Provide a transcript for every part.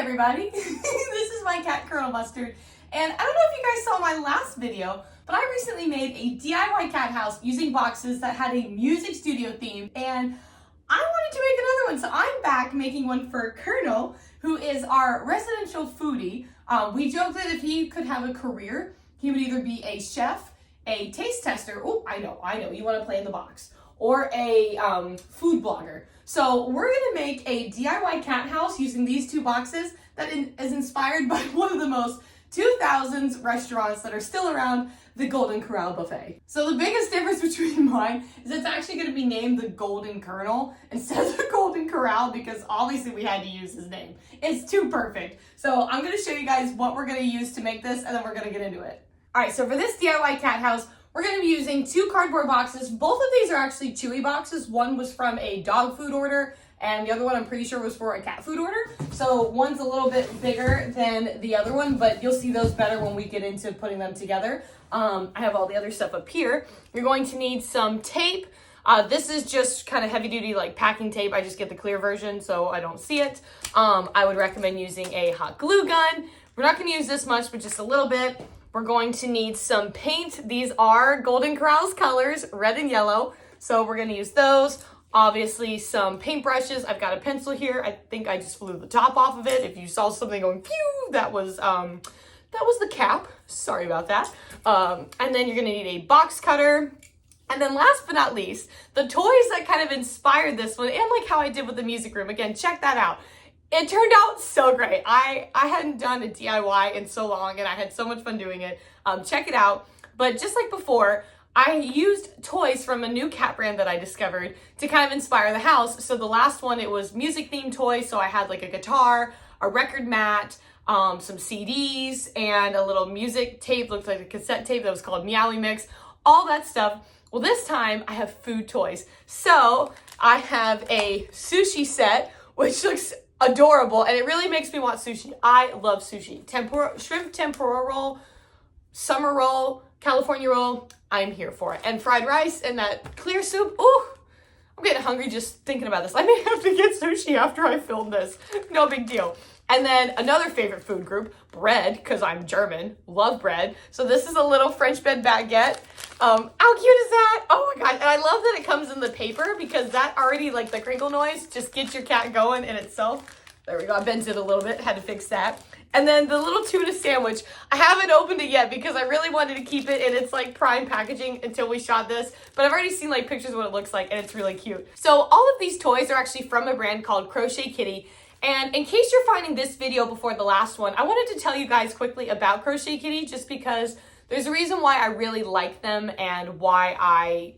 everybody, this is my cat Colonel Mustard, and I don't know if you guys saw my last video, but I recently made a DIY cat house using boxes that had a music studio theme, and I wanted to make another one, so I'm back making one for Colonel, who is our residential foodie. We joked that if he could have a career, he would either be a chef, a taste tester, oh, I know, you want to play in the box, or a food blogger. So we're gonna make a DIY cat house using these two boxes that is inspired by one of the most 2000s restaurants that are still around, the Golden Corral Buffet. So the biggest difference between mine is it's actually gonna be named the Golden Colonel instead of the Golden Corral because obviously we had to use his name. It's too perfect. So I'm gonna show you guys what we're gonna use to make this and then we're gonna get into it. All right, so for this DIY cat house, we're going to be using two cardboard boxes. Both of these are actually Chewy boxes. One was from a dog food order, and the other one I'm pretty sure was for a cat food order. So one's a little bit bigger than the other one, but you'll see those better when we get into putting them together. I have all the other stuff up here. You're going to need some tape. This is just kind of heavy duty like packing tape. I just get the clear version so I don't see it. I would recommend using a hot glue gun. We're not going to use this much, but just a little bit. We're going to need some paint. These are Golden Corral's colors, red and yellow. So we're gonna use those. Obviously some paintbrushes. I've got a pencil here. I think I just flew the top off of it. If you saw something going phew, that was the cap. Sorry about that. And then you're gonna need a box cutter. And then last but not least, the toys that kind of inspired this one, and like how I did with the music room. Again, check that out. It turned out so great. I hadn't done a DIY in so long and I had so much fun doing it. Check it out. But just like before, I used toys from a new cat brand that I discovered to kind of inspire the house. So the last one, it was music themed toys. So I had like a guitar, a record mat, some CDs, and a little music tape, looked like a cassette tape that was called Meowie Mix, all that stuff. Well, this time I have food toys. So I have a sushi set, which looks adorable, and it really makes me want sushi. I love sushi. Shrimp tempura roll, summer roll, California roll, I'm here for it. And fried rice and that clear soup. Ooh, I'm getting hungry just thinking about this. I may have to get sushi after I film this. No big deal. And then another favorite food group, bread, because I'm German, love bread. So this is a little French bread baguette. How cute is that? Oh my God. And I love that it comes in the paper because that already, like the crinkle noise, just gets your cat going in itself. There we go. I bent it a little bit, had to fix that. And then the little tuna sandwich. I haven't opened it yet because I really wanted to keep it in its like prime packaging until we shot this. But I've already seen like pictures of what it looks like and it's really cute. So all of these toys are actually from a brand called Crochet Kitty. And in case you're finding this video before the last one, I wanted to tell you guys quickly about Crochet Kitty just because there's a reason why I really like them and why I,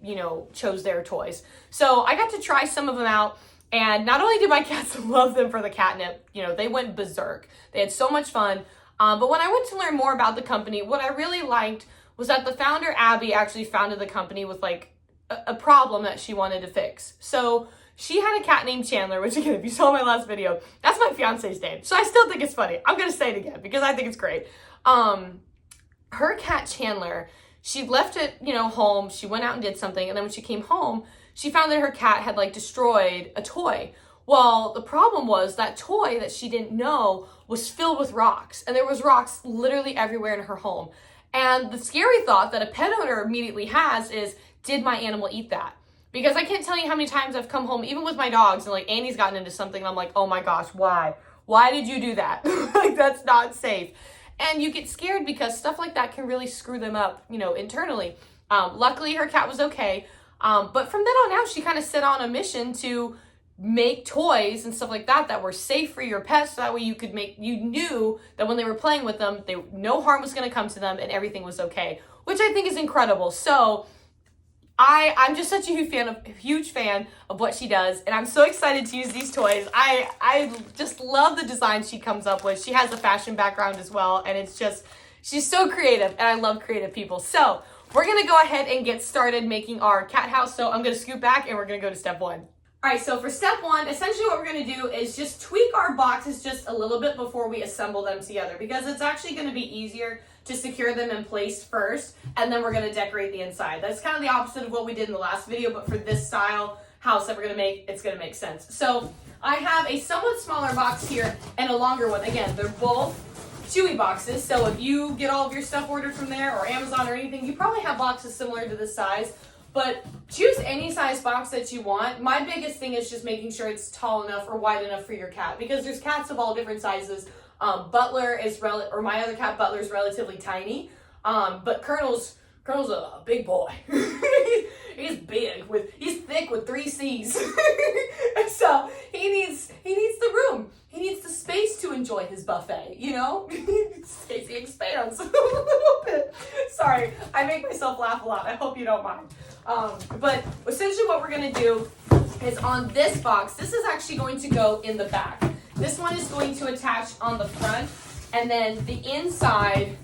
chose their toys. So I got to try some of them out. And not only did my cats love them for the catnip, they went berserk. They had so much fun. But when I went to learn more about the company, what I really liked was that the founder, Abby, actually founded the company with like a problem that she wanted to fix. So she had a cat named Chandler, which again, if you saw my last video, that's my fiance's name. So I still think it's funny. I'm going to say it again because I think it's great. Her cat Chandler, she left it, home. She went out and did something. And then when she came home, she found that her cat had like destroyed a toy. Well, the problem was that toy that she didn't know was filled with rocks. And there was rocks literally everywhere in her home. And the scary thought that a pet owner immediately has is, did my animal eat that? Because I can't tell you how many times I've come home, even with my dogs, and like Annie's gotten into something, and I'm like, oh my gosh, why? Why did you do that? Like, that's not safe. And you get scared because stuff like that can really screw them up, internally. Luckily, her cat was okay. But from then on out, she kind of set on a mission to make toys and stuff like that were safe for your pets. So that way you knew that when they were playing with them, no harm was going to come to them and everything was okay, which I think is incredible. So I'm just such a huge fan of what she does, and I'm so excited to use these toys. I just love the designs she comes up with. She has a fashion background as well, and it's just, she's so creative, and I love creative people. So we're gonna go ahead and get started making our cat house. So I'm gonna scoot back, and we're gonna go to step one. All right, so for step one, essentially what we're gonna do is just tweak our boxes just a little bit before we assemble them together because it's actually gonna be easier to secure them in place first, and then we're gonna decorate the inside. That's kind of the opposite of what we did in the last video, but for this style house that we're gonna make, it's gonna make sense. So I have a somewhat smaller box here and a longer one. Again, they're both Chewy boxes, so if you get all of your stuff ordered from there or Amazon or anything, you probably have boxes similar to this size, but choose any size box that you want. My biggest thing is just making sure it's tall enough or wide enough for your cat, because there's cats of all different sizes. Butler is my other cat Butler is relatively tiny, but Colonel's a big boy. He's big he's thick with 3 C's. So he needs the room. He needs the space to enjoy his buffet, you know? He expands a little bit. Sorry, I make myself laugh a lot. I hope you don't mind. But essentially what we're gonna do is on this box, this is actually going to go in the back. This one is going to attach on the front, and then the inside,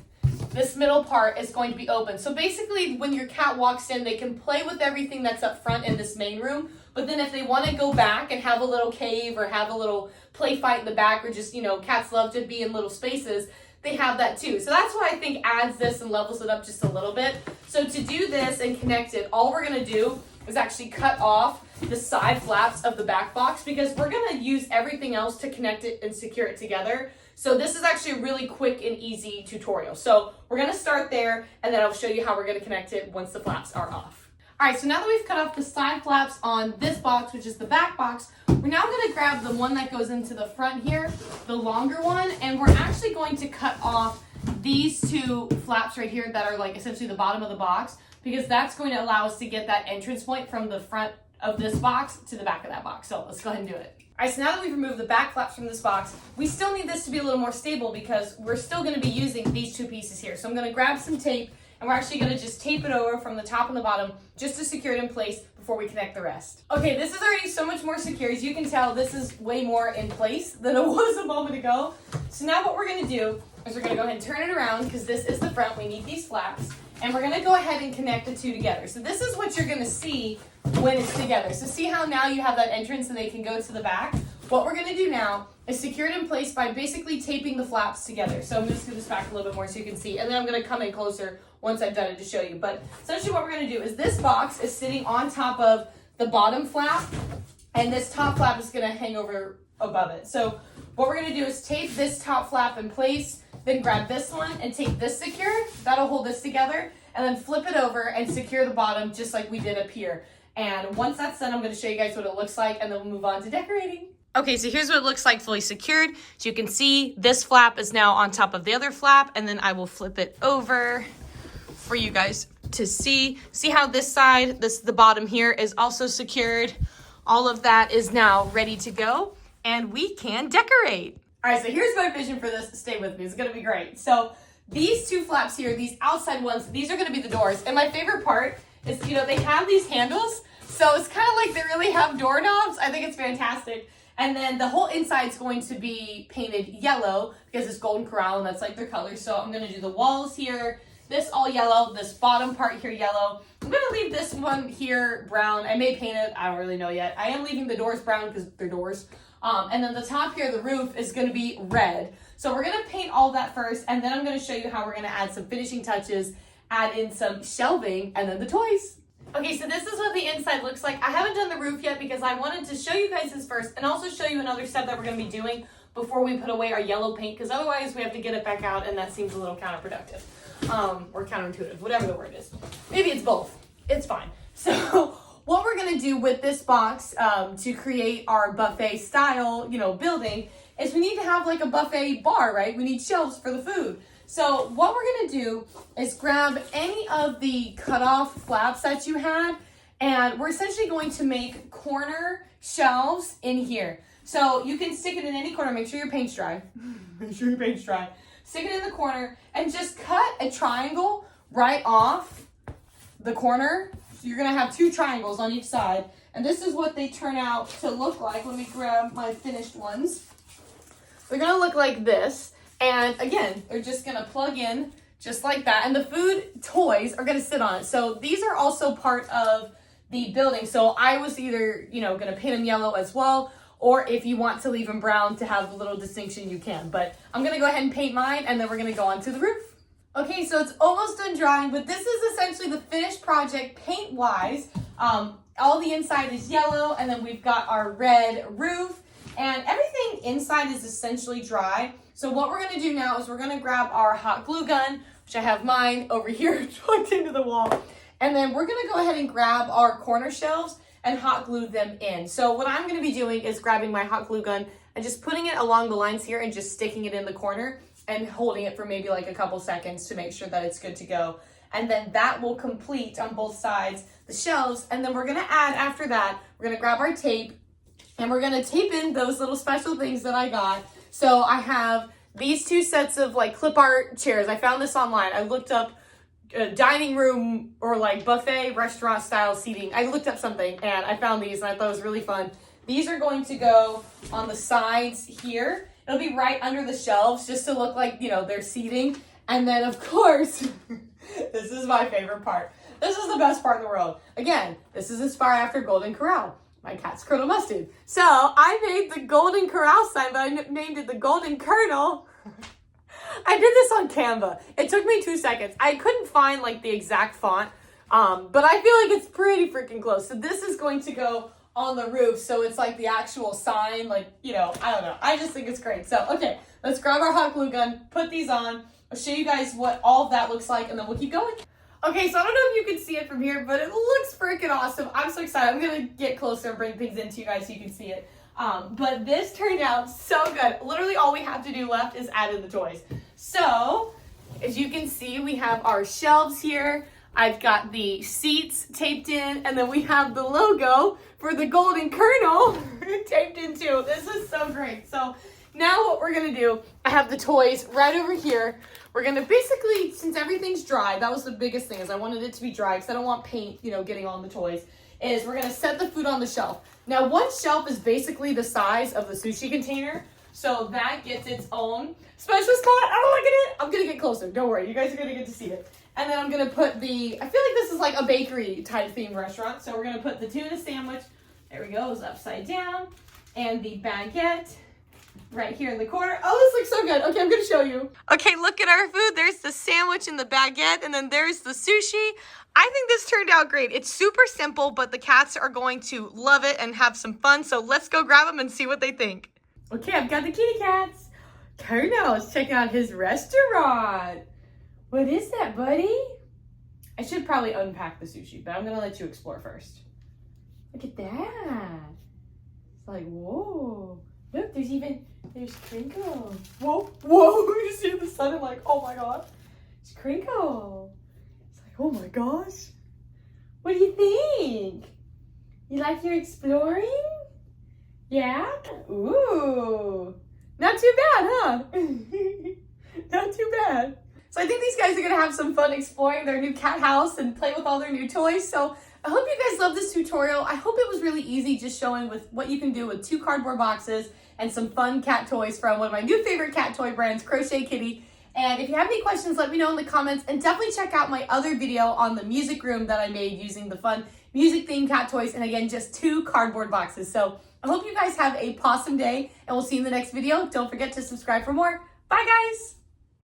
this middle part is going to be open. So basically when your cat walks in, they can play with everything that's up front in this main room, but then if they want to go back and have a little cave or have a little play fight in the back, or just, you know, cats love to be in little spaces, they have that too. So that's what I think adds this and levels it up just a little bit. So to do this and connect it, all we're gonna do is actually cut off the side flaps of the back box, because we're gonna use everything else to connect it and secure it together. So this is actually a really quick and easy tutorial. So we're gonna start there, and then I'll show you how we're gonna connect it once the flaps are off. All right, so now that we've cut off the side flaps on this box, which is the back box, we're now gonna grab the one that goes into the front here, the longer one, and we're actually going to cut off these 2 flaps right here that are like essentially the bottom of the box, because that's going to allow us to get that entrance point from the front of this box to the back of that box. So let's go ahead and do it. All right, so now that we've removed the back flaps from this box, we still need this to be a little more stable, because we're still gonna be using these 2 pieces here. So I'm gonna grab some tape, and we're actually gonna just tape it over from the top and the bottom just to secure it in place before we connect the rest. Okay, this is already so much more secure. As you can tell, this is way more in place than it was a moment ago. So now what we're gonna do is we're gonna go ahead and turn it around, because this is the front, we need these flaps, and we're gonna go ahead and connect the 2 together. So this is what you're gonna see when it's together. So see how now you have that entrance and they can go to the back? What we're gonna do now is secure it in place by basically taping the flaps together. So I'm gonna scoot this back a little bit more so you can see, and then I'm gonna come in closer once I've done it to show you. But essentially what we're gonna do is this box is sitting on top of the bottom flap, and this top flap is gonna hang over above it. So what we're gonna do is tape this top flap in place, then grab this one and tape this secure. That'll hold this together, and then flip it over and secure the bottom just like we did up here. And once that's done, I'm gonna show you guys what it looks like, and then we'll move on to decorating. Okay, so here's what it looks like fully secured. So you can see this flap is now on top of the other flap, and then I will flip it over for you guys to see. See how this side, the bottom here is also secured. All of that is now ready to go, and we can decorate. All right, so here's my vision for this. Stay with me, it's gonna be great. So these 2 flaps here, these outside ones, these are gonna be the doors. And my favorite part is, you know, they have these handles, so it's kind of like they really have doorknobs. I think it's fantastic. And then the whole inside is going to be painted yellow, because it's golden corral and that's like their color. So I'm gonna do the walls here, this all yellow, this bottom part here yellow. I'm gonna leave this one here brown. I may paint it, I don't really know yet. I am leaving the doors brown because they're doors. And then the top here, the roof, is gonna be red. So we're gonna paint all that first, and then I'm gonna show you how we're gonna add some finishing touches, add in some shelving, and then the toys. Okay, so this is what the inside looks like. I haven't done the roof yet because I wanted to show you guys this first, and also show you another step that we're gonna be doing before we put away our yellow paint, because otherwise we have to get it back out, and that seems a little counterproductive. Or counterintuitive, whatever the word is. Maybe it's both, it's fine. So what we're gonna do with this box to create our buffet style, you know, building, is we need to have like a buffet bar, right? We need shelves for the food. So what we're gonna do is grab any of the cutoff flaps that you had, and we're essentially going to make corner shelves in here. So you can stick it in any corner. Make sure your paint's dry. Make sure your paint's dry. Stick it in the corner and just cut a triangle right off the corner. So you're gonna have 2 triangles on each side, and this is what they turn out to look like. Let me grab my finished ones. They're gonna look like this. And again, they're just gonna plug in just like that. And the food toys are gonna sit on it. So these are also part of the building. So I was either, you know, gonna paint them yellow as well, or if you want to leave them brown to have a little distinction, you can. But I'm gonna go ahead and paint mine, and then we're gonna go on to the roof. Okay, so it's almost done drying, but this is essentially the finished project paint-wise. All the inside is yellow, and then we've got our red roof. And everything inside is essentially dry. So what we're gonna do now is we're gonna grab our hot glue gun, which I have mine over here plugged into the wall. And then we're gonna go ahead and grab our corner shelves and hot glue them in. So what I'm gonna be doing is grabbing my hot glue gun and just putting it along the lines here and just sticking it in the corner and holding it for maybe like a couple seconds to make sure that it's good to go. And then that will complete on both sides the shelves. And then we're gonna add, after that, we're gonna grab our tape and we're gonna tape in those little special things that I got. So I have these 2 sets of like clip art chairs. I found this online. I looked up dining room or like buffet restaurant style seating. I looked up something and I found these and I thought it was really fun. These are going to go on the sides here. It'll be right under the shelves just to look like, you know, they're seating. And then of course, this is my favorite part. This is the best part in the world. Again, this is inspired after Golden Corral, my cat's Colonel Mustard. So I made the Golden Corral sign, but I named it the Golden Colonel. I did this on Canva. It took me 2 seconds. I couldn't find like the exact font, but I feel like it's pretty freaking close. So this is going to go on the roof, so it's like the actual sign, like, you know, I don't know. I just think it's great. So, okay, let's grab our hot glue gun, put these on. I'll show you guys what all of that looks like, and then we'll keep going. Okay, so I don't know if you can see it from here, but it looks freaking awesome. I'm so excited. I'm gonna get closer and bring things into you guys so you can see it. But this turned out so good. Literally all we have to do left is add in the toys. So, as you can see, we have our shelves here. I've got the seats taped in, and then we have the logo for the Golden Colonel taped in too. This is so great. So now what we're gonna do, I have the toys right over here. We're gonna basically, since everything's dry, that was the biggest thing, is I wanted it to be dry because I don't want paint, you know, getting on the toys, is we're gonna set the food on the shelf. Now one shelf is basically the size of the sushi container, so that gets its own special spot. Oh, look at it. I'm gonna get closer, don't worry, you guys are gonna get to see it. And then I'm gonna put the, I feel like this is like a bakery type themed restaurant. So we're gonna put the tuna sandwich, there we go, it's upside down. And the baguette right here in the corner. Oh, this looks so good. Okay, I'm gonna show you. Okay, look at our food. There's the sandwich and the baguette, and then there's the sushi. I think this turned out great. It's super simple, but the cats are going to love it and have some fun. So let's go grab them and see what they think. Okay, I've got the kitty cats. Colonel is checking out his restaurant. What is that, buddy? I should probably unpack the sushi, but I'm gonna let you explore first. Look at that. It's like, whoa. Look, there's Crinkle. Whoa, whoa, you see the sun, I'm like, oh my God. It's Crinkle. It's like, oh my gosh. What do you think? You like your exploring? Yeah? Ooh. Not too bad, huh? Not too bad. So I think these guys are gonna have some fun exploring their new cat house and play with all their new toys. So I hope you guys love this tutorial. I hope it was really easy, just showing with what you can do with 2 cardboard boxes and some fun cat toys from one of my new favorite cat toy brands, Crochet Kitty. And if you have any questions, let me know in the comments, and definitely check out my other video on the music room that I made using the fun music themed cat toys, and again, just 2 cardboard boxes. So I hope you guys have a awesome day, and we'll see you in the next video. Don't forget to subscribe for more. Bye guys.